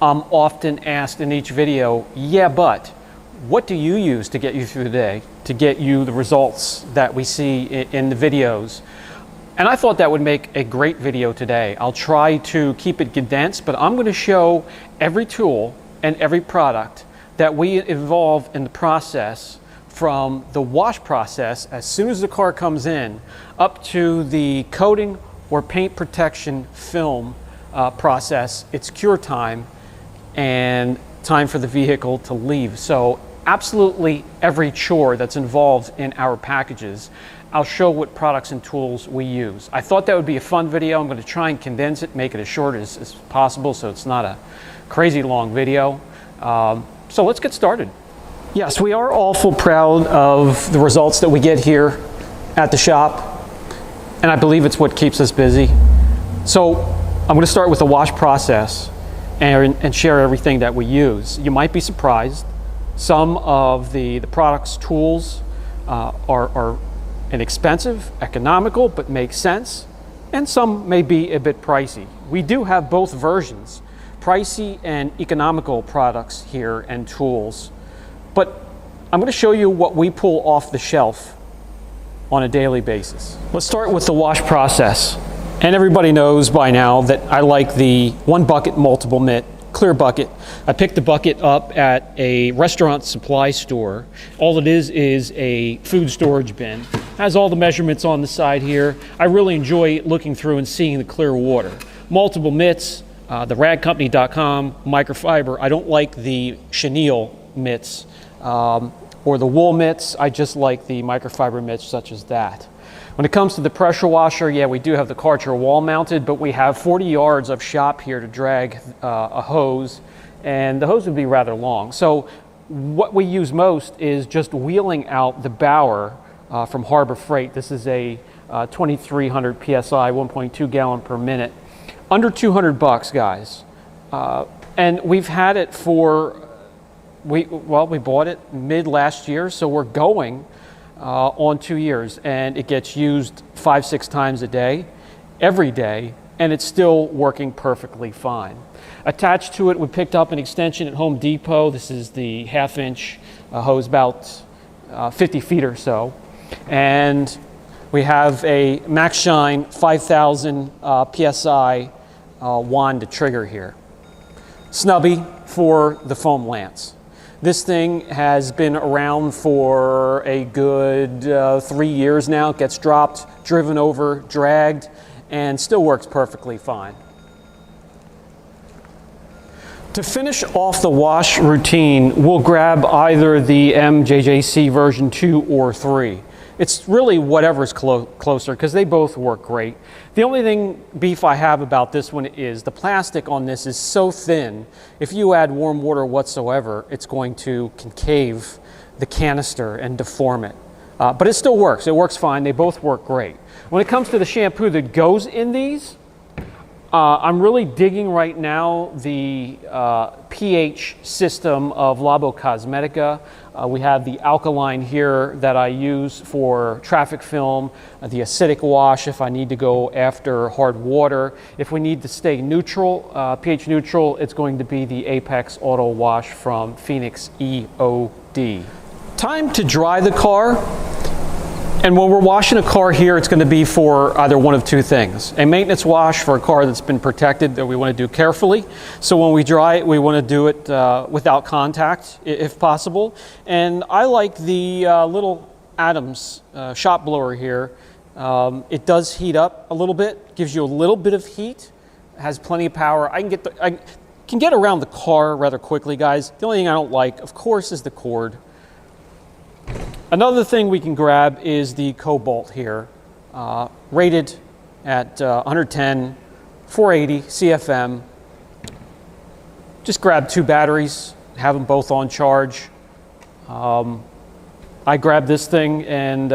I'm often asked in each video, yeah, but what do you use to get you through the day, to get you the results that we see in the videos? And I thought that would make a great video today. I'll try to keep it condensed, but I'm going to show every tool and every product that we involve in the process, from the wash process as soon as the car comes in, up to the coating or paint protection film process. It's cure time and time for the vehicle to leave. So absolutely every chore that's involved in our packages, I'll show what products and tools we use. I thought that would be a fun video. I'm going to try and condense it, make it as short as possible so it's not a crazy long video. So let's get started. Yes, we are awful proud of the results that we get here at the shop, and I believe it's what keeps us busy. So I'm going to start with the wash process and share everything that we use. You might be surprised. Some of the products, tools are inexpensive, economical, but make sense, and some may be a bit pricey. We do have both versions, pricey and economical products here and tools. But I'm going to show you what we pull off the shelf on a daily basis. Let's start with the wash process. And everybody knows by now that I like the one bucket multiple mitt clear bucket. I picked the bucket up at a restaurant supply store. All it is a food storage bin. Has all the measurements on the side here. I really enjoy looking through and seeing the clear water. Multiple mitts, the radcompany.com microfiber. I don't like the chenille mitts or the wool mitts. I just like the microfiber mitts such as that. When it comes to the pressure washer, yeah, we do have the Karcher wall mounted, but we have 40 yards of shop here to drag a hose, and the hose would be rather long. So what we use most is just wheeling out the Bauer from Harbor Freight. This is a 2300 PSI, 1.2 gallon per minute. Under 200 bucks, guys. And we've had it for, we bought it mid last year, so we're going on 2 years, and it gets used 5-6 times a day, every day, and it's still working perfectly fine. Attached to it, we picked up an extension at Home Depot. This is the 1/2 inch hose, about 50 feet or so. And we have a MaxShine 5000 PSI wand to trigger here. Snubby for the foam lance. This thing has been around for a good 3 years now. It gets dropped, driven over, dragged, and still works perfectly fine. To finish off the wash routine, we'll grab either the MJJC version 2 or 3. It's really whatever's closer, because they both work great. The only thing beef I have about this one is the plastic on this is so thin, if you add warm water whatsoever, it's going to concave the canister and deform it. But it still works. It works fine. They both work great. When it comes to the shampoo that goes in these, I'm really digging right now the pH system of Labo Cosmetica. We have the alkaline here that I use for traffic film, the acidic wash if I need to go after hard water. If we need to stay neutral, pH neutral, it's going to be the Apex Auto Wash from Phoenix EOD. Time to dry the car. And when we're washing a car here, it's going to be for either one of two things. A maintenance wash for a car that's been protected that we want to do carefully. So when we dry it, we want to do it without contact, if possible. And I like the little Adams shop blower here. It does heat up a little bit, gives you a little bit of heat, has plenty of power. I can get around the car rather quickly, guys. The only thing I don't like, of course, is the cord. Another thing we can grab is the Cobalt here, rated at 110, 480 CFM. Just grab 2 batteries, have them both on charge. I grabbed this thing, and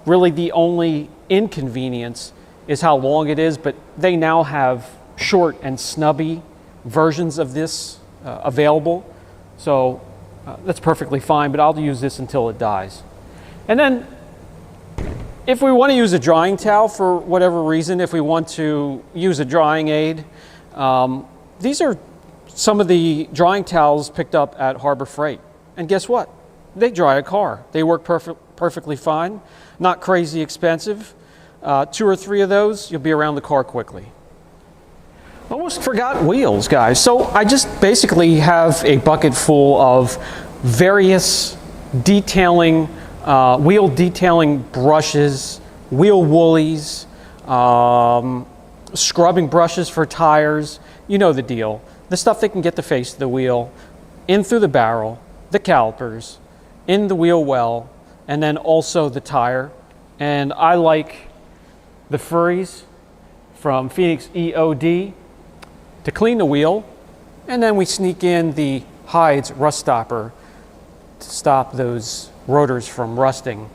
really the only inconvenience is how long it is, but they now have short and snubby versions of this available. So that's perfectly fine, but I'll use this until it dies. And then if we want to use a drying towel for whatever reason, if we want to use a drying aid, these are some of the drying towels picked up at Harbor Freight. And guess what? They dry a car. They work perfectly fine, not crazy expensive. 2 or 3 of those, you'll be around the car quickly. Almost forgot wheels, guys. So I just basically have a bucket full of various detailing, wheel detailing brushes, wheel woolies, scrubbing brushes for tires. You know the deal. The stuff that can get the face of the wheel in through the barrel, the calipers, in the wheel well, and then also the tire. And I like the Furries from Phoenix EOD to clean the wheel, and then we sneak in the Hides rust stopper to stop those rotors from rusting,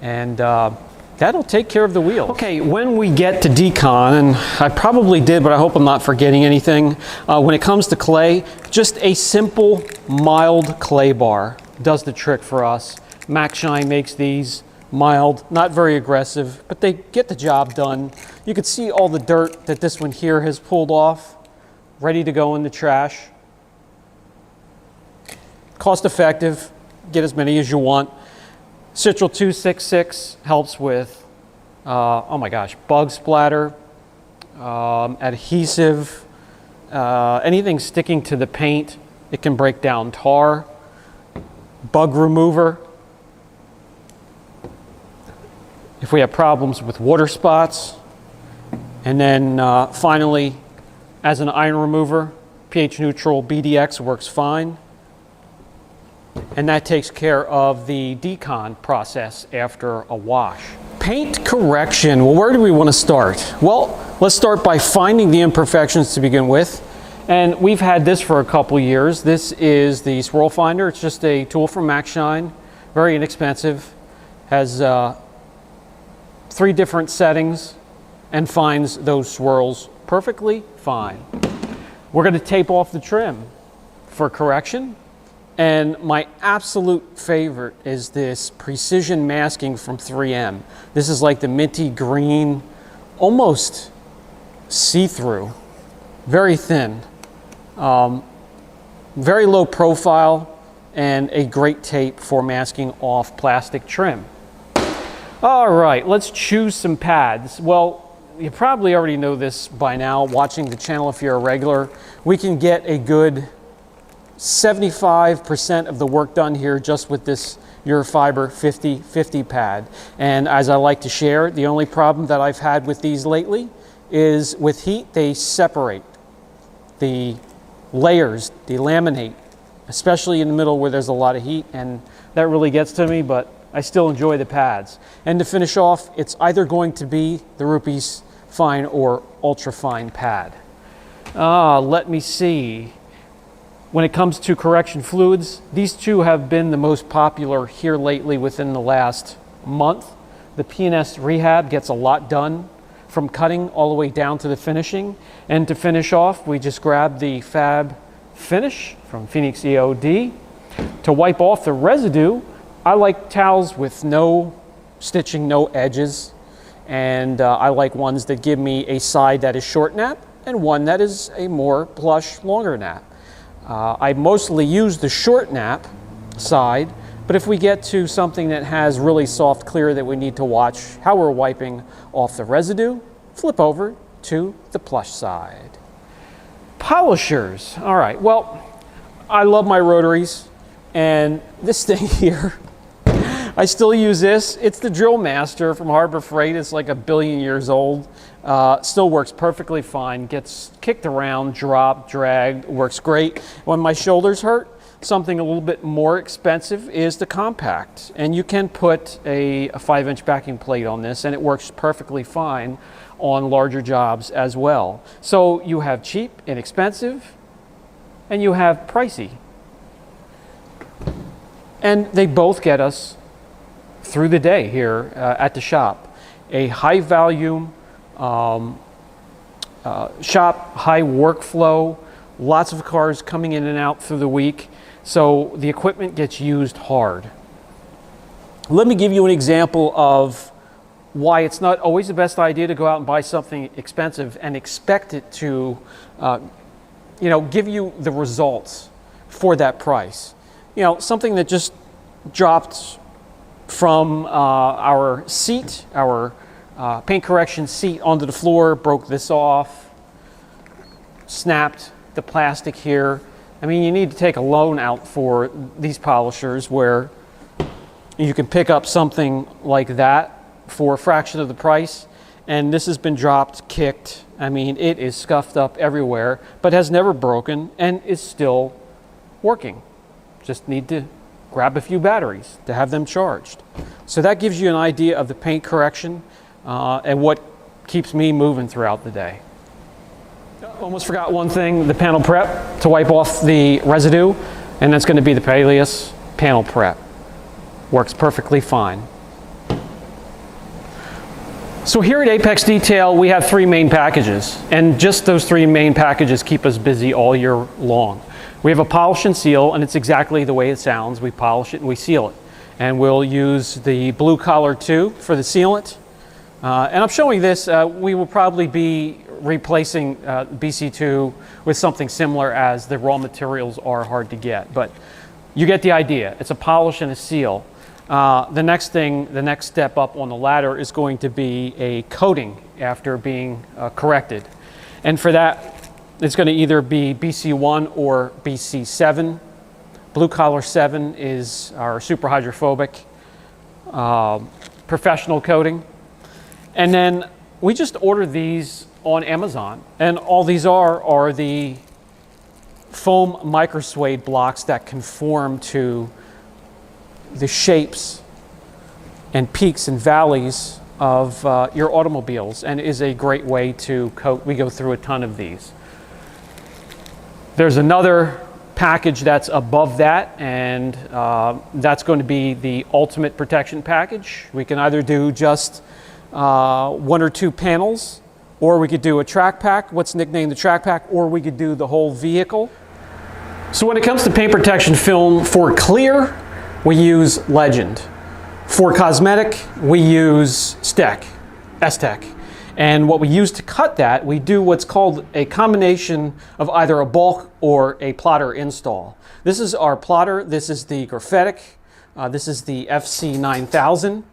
and that'll take care of the wheel. Okay, when we get to decon, and I probably did, but I hope I'm not forgetting anything, when it comes to clay, just a simple mild clay bar does the trick for us. MacShine makes these mild, not very aggressive, but they get the job done. You can see all the dirt that this one here has pulled off, ready to go in the trash. Cost effective, get as many as you want. Citral 266 helps with, oh my gosh, bug splatter, adhesive, anything sticking to the paint. It can break down tar, bug remover. If we have problems with water spots. And then finally, as an iron remover, pH neutral BDX works fine. And that takes care of the decon process after a wash. Paint correction, well, where do we want to start? Well, let's start by finding the imperfections to begin with. And we've had this for a couple years. This is the Swirl Finder. It's just a tool from MacShine, very inexpensive, has 3 different settings and finds those swirls perfectly fine. We're going to tape off the trim for correction. And my absolute favorite is this precision masking from 3M. This is like the minty green, almost see-through, very thin, very low profile, and a great tape for masking off plastic trim. All right, let's choose some pads. Well, you probably already know this by now, watching the channel if you're a regular. We can get a good 75% of the work done here just with this Eurofiber 50/50 pad. And as I like to share, the only problem that I've had with these lately is with heat, they separate. The layers, they laminate, especially in the middle where there's a lot of heat, and that really gets to me, but I still enjoy the pads. And to finish off, it's either going to be the Rupes Fine or Ultra Fine pad. Let me see. When it comes to correction fluids, these two have been the most popular here lately within the last month. The P&S Rehab gets a lot done from cutting all the way down to the finishing. And to finish off, we just grab the Fab Finish from Phoenix EOD. To wipe off the residue, I like towels with no stitching, no edges. And I like ones that give me a side that is short nap and one that is a more plush, longer nap. I mostly use the short nap side, but if we get to something that has really soft clear that we need to watch how we're wiping off the residue, flip over to the plush side. Polishers. All right, well, I love my rotaries, and this thing here, I still use this. It's the Drill Master from Harbor Freight. It's like 1 billion years old. Still works perfectly fine, gets kicked around, dropped, dragged, works great. When my shoulders hurt, something a little bit more expensive is the Compact. And you can put a 5-inch backing plate on this, and it works perfectly fine on larger jobs as well. So you have cheap, inexpensive, and you have pricey. And they both get us through the day here at the shop. A high volume shop, high workflow, lots of cars coming in and out through the week, so the equipment gets used hard. Let me give you an example of why it's not always the best idea to go out and buy something expensive and expect it to give you the results for that price. Something that just dropped from our seat, our paint correction seat onto the floor, broke this off, snapped the plastic here. I mean, you need to take a loan out for these polishers where you can pick up something like that for a fraction of the price. And this has been dropped, kicked. I mean, it is scuffed up everywhere, but has never broken and is still working. Just need to grab a few batteries to have them charged. So that gives you an idea of the paint correction and what keeps me moving throughout the day. Almost forgot one thing, the panel prep to wipe off the residue, and that's going to be the Peleus panel prep. Works perfectly fine. So here at Apex Detail, we have 3 main packages, and just those 3 main packages keep us busy all year long. We have a polish and seal, and it's exactly the way it sounds. We polish it and we seal it. And we'll use the Blue Collar 2 for the sealant. And I'm showing this, we will probably be replacing BC2 with something similar, as the raw materials are hard to get. But you get the idea. It's a polish and a seal. The next step up on the ladder is going to be a coating after being corrected. And for that, it's going to either be BC1 or BC7. Blue Collar 7 is our super hydrophobic professional coating. And then we just ordered these on Amazon. And all these are the foam microsuede blocks that conform to the shapes and peaks and valleys of your automobiles, and is a great way to coat. We go through a ton of these. There's another package that's above that, and that's going to be the ultimate protection package. We can either do just 1 or 2 panels, or we could do a track pack, what's nicknamed the track pack, or we could do the whole vehicle. So when it comes to paint protection film, for clear, we use Legend. For cosmetic, we use S-Tech. And what we use to cut that, we do what's called a combination of either a bulk or a plotter install. This is our plotter. This is the Graphitic. This is the FC9000.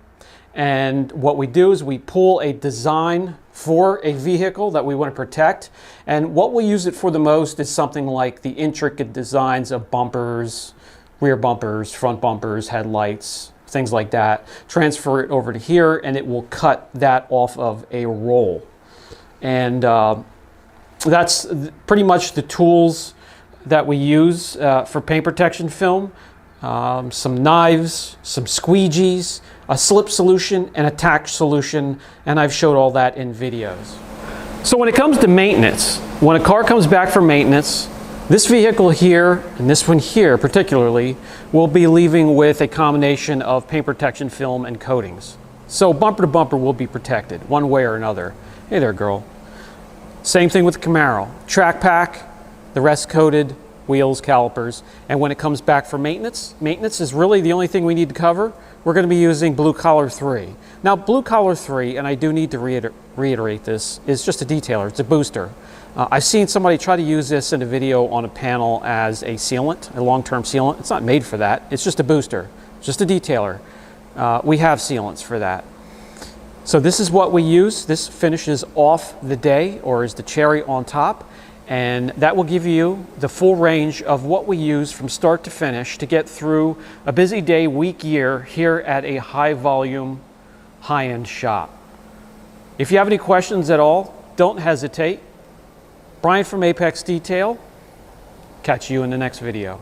And what we do is we pull a design for a vehicle that we want to protect. And what we use it for the most is something like the intricate designs of bumpers, rear bumpers, front bumpers, headlights, things like that. Transfer it over to here and it will cut that off of a roll. And that's pretty much the tools that we use for paint protection film. Some knives, some squeegees, a slip solution, and a tack solution, and I've showed all that in videos. So when it comes to maintenance, when a car comes back for maintenance, this vehicle here, and this one here particularly, will be leaving with a combination of paint protection film and coatings. So bumper to bumper will be protected, one way or another. Hey there, girl. Same thing with the Camaro. Track pack, the rest coated, wheels, calipers, and when it comes back for maintenance, maintenance is really the only thing we need to cover. We're going to be using Blue Collar 3. Now, Blue Collar 3, and I do need to reiterate this, is just a detailer. It's a booster. I've seen somebody try to use this in a video on a panel as a sealant, a long-term sealant. It's not made for that. It's just a booster, just a detailer. We have sealants for that. So this is what we use. This finishes off the day, or is the cherry on top. And that will give you the full range of what we use from start to finish to get through a busy day, week, year here at a high volume, high-end shop. If you have any questions at all, don't hesitate. Brian from Apex Detail. Catch you in the next video.